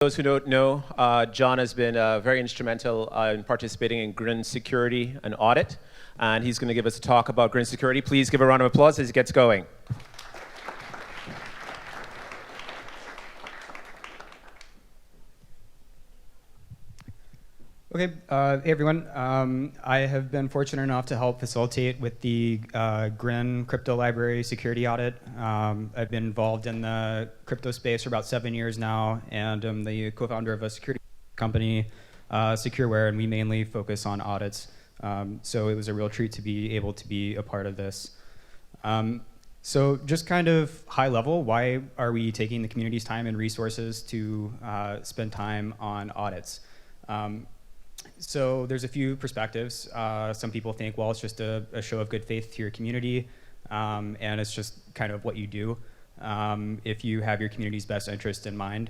Those who don't know, John has been very instrumental in participating in Grin Security and Audit, and he's going to give us a talk about Grin Security. Please give a round of applause as he gets going. Okay, hey everyone. I have been fortunate enough to help facilitate with the Grin crypto library security audit. I've been involved in the crypto space for about 7 years now, and I'm the co-founder of a security company, Secureware, and we mainly focus on audits. So it was a real treat to be able to be a part of this. So just kind of high level, why are we taking the community's time and resources to spend time on audits? So there's a few perspectives. Some people think, well, it's just a show of good faith to your community, and it's just kind of what you do. If you have your community's best interest in mind,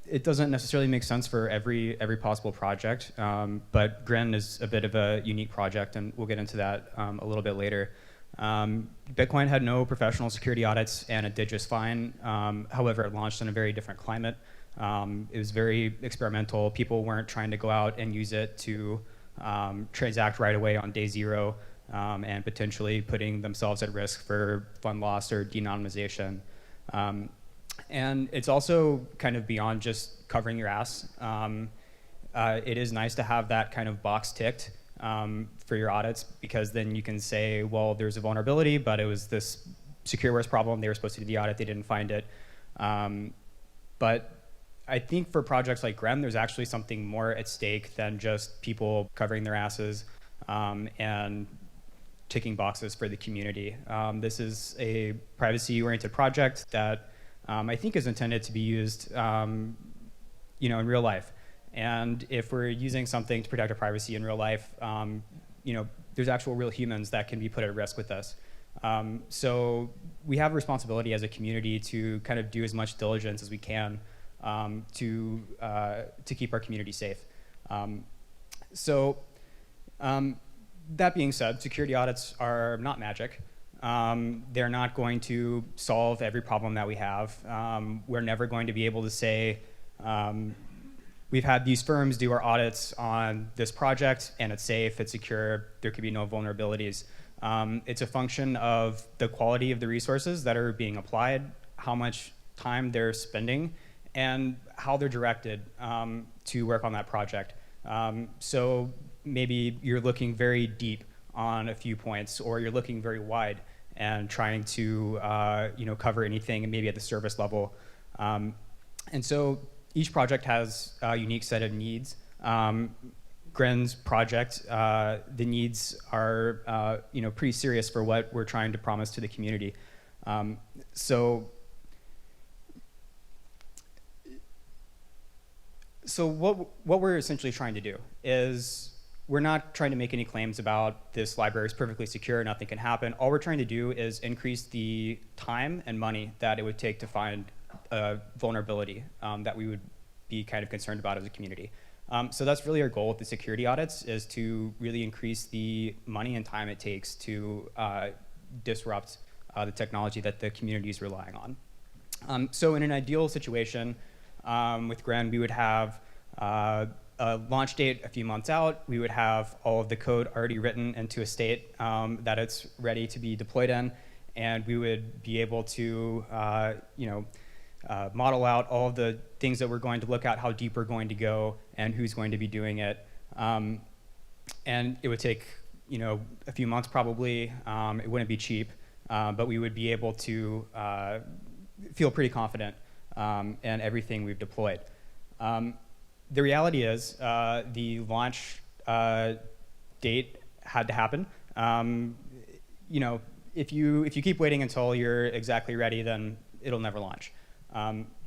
it doesn't necessarily make sense for every possible project, but Grin is a bit of a unique project, and we'll get into that a little bit later. Bitcoin had no professional security audits, and it did just fine. However, it launched in a very different climate. It was very experimental. People weren't trying to go out and use it to transact right away on day zero and potentially putting themselves at risk for fund loss or de-anonymization. And it's also kind of beyond just covering your ass. It is nice to have that kind of box ticked for your audits, because then you can say, well, there's a vulnerability, but it was this Secureware's problem. They were supposed to do the audit. They didn't find it. But I think for projects like Grin, there's actually something more at stake than just people covering their asses and ticking boxes for the community. This is a privacy-oriented project that I think is intended to be used in real life. And if we're using something to protect our privacy in real life, there's actual real humans that can be put at risk with this. So we have a responsibility as a community to kind of do as much diligence as we can to keep our community safe. That being said, security audits are not magic. They're not going to solve every problem that we have. We're never going to be able to say, we've had these firms do our audits on this project, and it's safe, it's secure, there could be no vulnerabilities. It's a function of the quality of the resources that are being applied, how much time they're spending, and how they're directed to work on that project. So maybe you're looking very deep on a few points, or you're looking very wide and trying to cover anything, and maybe at the service level. And so each project has a unique set of needs. Grin's project, the needs are pretty serious for what we're trying to promise to the community. So what we're essentially trying to do is, we're not trying to make any claims about this library is perfectly secure, nothing can happen. All we're trying to do is increase the time and money that it would take to find a vulnerability that we would be kind of concerned about as a community. So that's really our goal with the security audits, is to really increase the money and time it takes to disrupt the technology that the community is relying on. So in an ideal situation, with Grin, we would have a launch date a few months out. We would have all of the code already written into a state that it's ready to be deployed in, and we would be able to model out all of the things that we're going to look at, how deep we're going to go, and who's going to be doing it. And it would take a few months probably. It wouldn't be cheap, but we would be able to feel pretty confident and everything we've deployed. The reality is the launch date had to happen. If you keep waiting until you're exactly ready, then it'll never launch.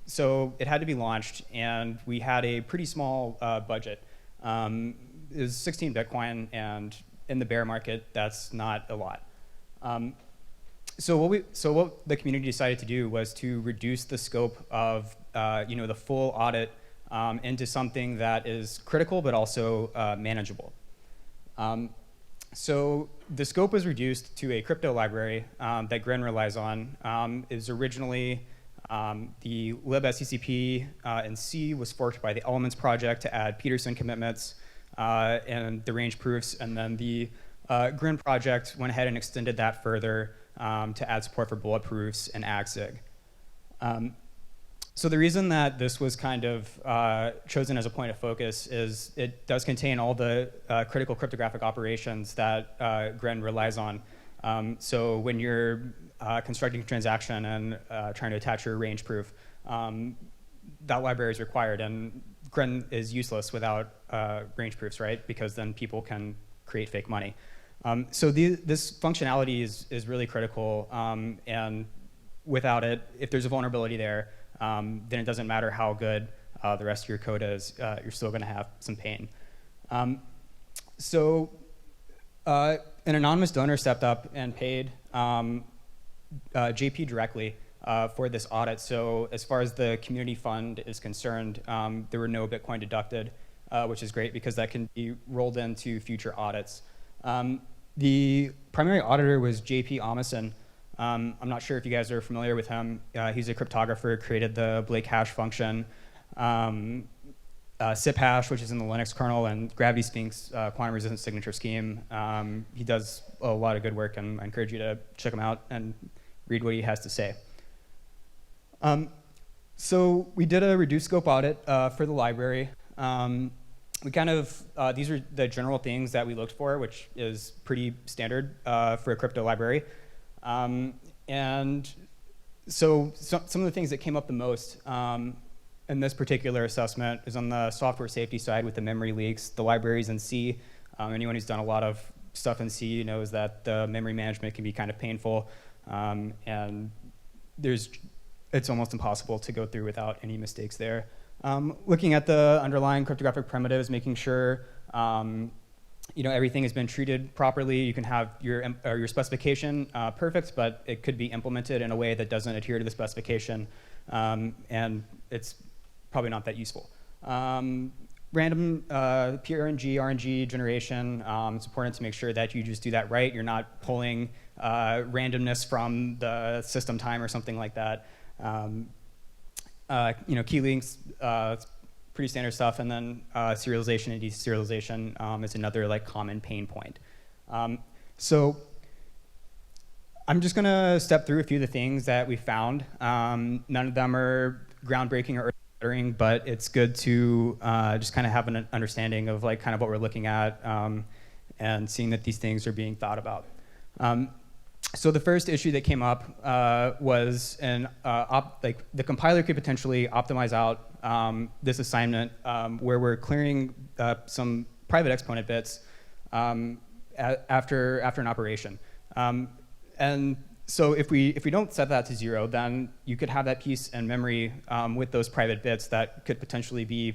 So it had to be launched, and we had a pretty small budget. It was 16 Bitcoin, and in the bear market, that's not a lot. So what the community decided to do was to reduce the scope of the full audit into something that is critical but also manageable. So the scope was reduced to a crypto library that Grin relies on. Is originally The libsccp in C was forked by the Elements project to add Peterson commitments and the range proofs, and then the Grin project went ahead and extended that further to add support for bullet proofs and AgSig. So the reason that this was kind of chosen as a point of focus is it does contain all the critical cryptographic operations that Grin relies on. So when you're constructing a transaction and trying to attach your range proof, that library is required, and Grin is useless without range proofs, right? Because then people can create fake money. So this functionality is really critical, and without it, if there's a vulnerability there, then it doesn't matter how good the rest of your code is, you're still going to have some pain. So an anonymous donor stepped up and paid JP directly for this audit. So as far as the community fund is concerned, there were no Bitcoin deducted, which is great because that can be rolled into future audits. The primary auditor was JP Amundsen. I'm not sure if you guys are familiar with him. He's a cryptographer, created the Blake hash function, SIP hash, which is in the Linux kernel, and Gravity Sphinx quantum resistant signature scheme. He does a lot of good work, and I encourage you to check him out and read what he has to say. So we did a reduced scope audit for the library. We kind of, these are the general things that we looked for, which is pretty standard for a crypto library. And so some of the things that came up the most in this particular assessment is on the software safety side with the memory leaks, the libraries in C. Anyone who's done a lot of stuff in C knows that the memory management can be kind of painful, and it's almost impossible to go through without any mistakes there. Looking at the underlying cryptographic primitives, making sure everything has been treated properly. You can have your specification perfect, but it could be implemented in a way that doesn't adhere to the specification, and it's probably not that useful. Random RNG generation, it's important to make sure that you just do that right. You're not pulling randomness from the system time or something like that. Key links, it's pretty standard stuff, and then serialization and deserialization is another common pain point. So I'm just gonna step through a few of the things that we found. None of them are groundbreaking or earth-shattering, but it's good to just kind of have an understanding of kind of what we're looking at and seeing that these things are being thought about. So the first issue that came up was the compiler could potentially optimize out this assignment where we're clearing some private exponent bits after an operation. And so if we don't set that to 0, then you could have that piece in memory with those private bits that could potentially be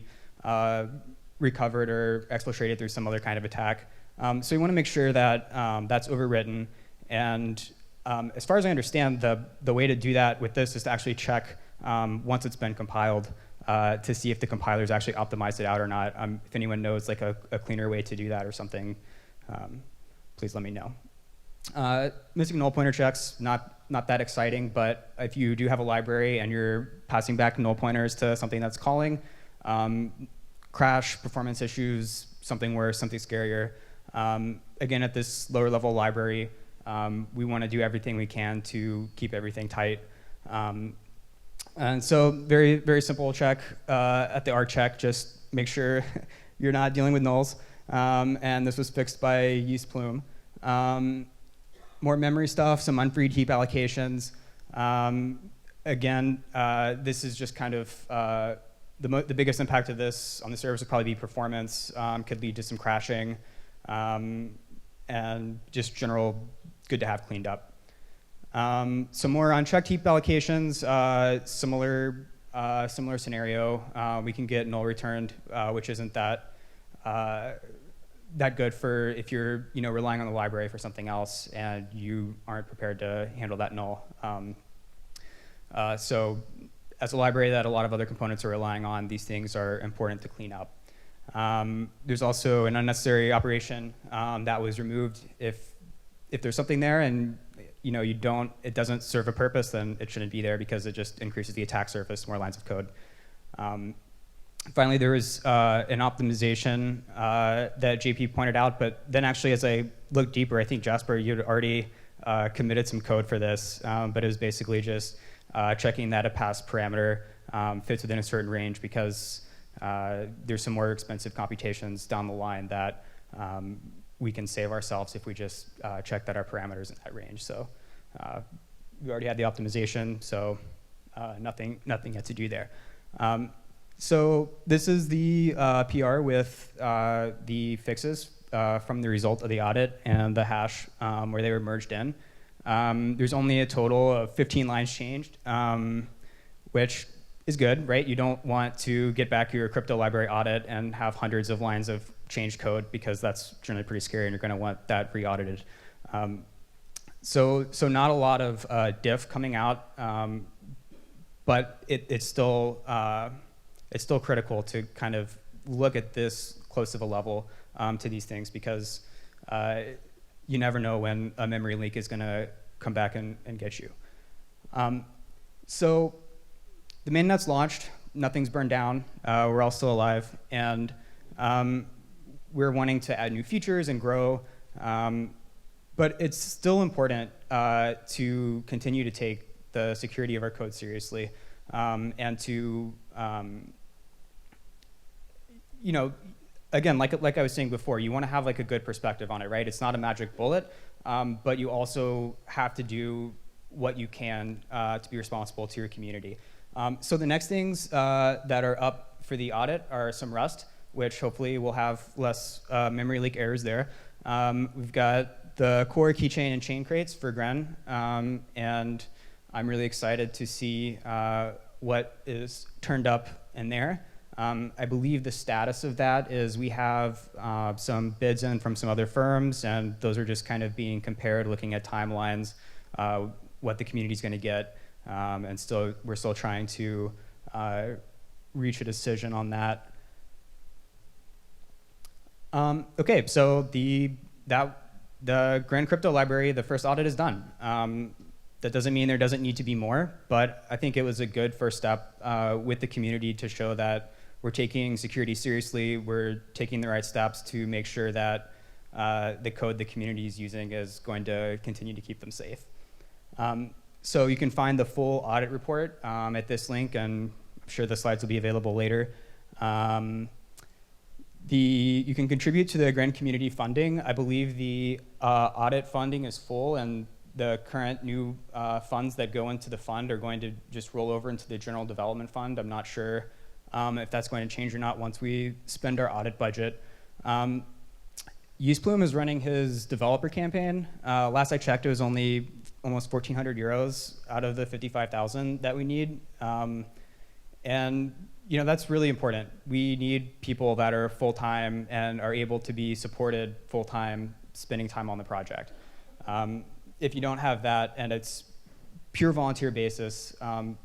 recovered or exfiltrated through some other kind of attack. So you want to make sure that that's overwritten. And as far as I understand, the way to do that with this is to actually check once it's been compiled to see if the compiler's actually optimized it out or not. If anyone knows a cleaner way to do that or something, please let me know. Missing null pointer checks, not that exciting, but if you do have a library and you're passing back null pointers to something that's calling, crash, performance issues, something worse, something scarier. Again, at this lower level library, we want to do everything we can to keep everything tight. And so very, very simple check at the R check, just make sure you're not dealing with nulls. And this was fixed by Yeast Plume. More memory stuff, some unfreed heap allocations. Again, this is just kind of the biggest impact of this on the service would probably be performance, could lead to some crashing, and just general good to have cleaned up. Some more unchecked heap allocations, similar scenario. We can get null returned, which isn't that good for if you're relying on the library for something else and you aren't prepared to handle that null. So as a library that a lot of other components are relying on, these things are important to clean up. There's also an unnecessary operation that was removed if there's something there and it doesn't serve a purpose, then it shouldn't be there because it just increases the attack surface, more lines of code. Finally, there was an optimization that JP pointed out, but then actually as I looked deeper, I think Jasper, you'd already committed some code for this, but it was basically just checking that a passed parameter fits within a certain range, because there's some more expensive computations down the line that we can save ourselves if we just check that our parameters in that range. So we already had the optimization, so nothing yet to do there. So this is the PR with the fixes from the result of the audit and the hash where they were merged in. There's only a total of 15 lines changed, which is good, right? You don't want to get back your crypto library audit and have hundreds of lines of changed code, because that's generally pretty scary and you're going to want that re-audited. So not a lot of diff coming out, but it's still critical to kind of look at this close of a level to these things, because you never know when a memory leak is going to come back and get you. So the mainnet's launched, nothing's burned down, we're all still alive, and we're wanting to add new features and grow, but it's still important to continue to take the security of our code seriously, and to again, like I was saying before, you want to have like a good perspective on it, right? It's not a magic bullet, but you also have to do what you can to be responsible to your community. So the next things that are up for the audit are some Rust, which hopefully will have less memory leak errors there. We've got the core keychain and chain crates for Grin, and I'm really excited to see what is turned up in there. I believe the status of that is we have some bids in from some other firms, and those are just kind of being compared, looking at timelines, what the community's going to get, and we're still trying to reach a decision on that. Okay, so the Grin crypto library, the first audit is done. That doesn't mean there doesn't need to be more, but I think it was a good first step with the community to show that we're taking security seriously, we're taking the right steps to make sure that the code the community is using is going to continue to keep them safe. So you can find the full audit report at this link, and I'm sure the slides will be available later. You can contribute to the Grin community funding. I believe the audit funding is full, and the current new funds that go into the fund are going to just roll over into the general development fund. I'm not sure if that's going to change or not once we spend our audit budget. UsePlume is running his developer campaign. Last I checked, it was only almost 1,400 euros out of the 55,000 that we need. And that's really important. We need people that are full-time and are able to be supported full-time, spending time on the project. If you don't have that and it's pure volunteer basis,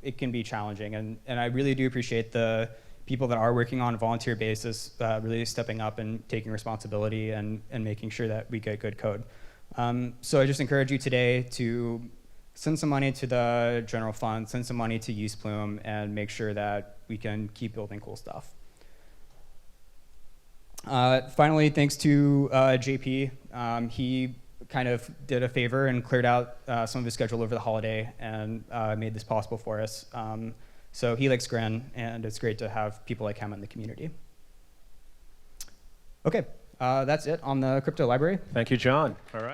it can be challenging. And I really do appreciate the people that are working on a volunteer basis really stepping up and taking responsibility and making sure that we get good code. So I just encourage you today to send some money to the general fund, send some money to UsePlume, and make sure that we can keep building cool stuff. Finally, thanks to JP. He kind of did a favor and cleared out some of his schedule over the holiday and made this possible for us. So he likes Grin, and it's great to have people like him in the community. Okay, that's it on the crypto library. Thank you, John. All right.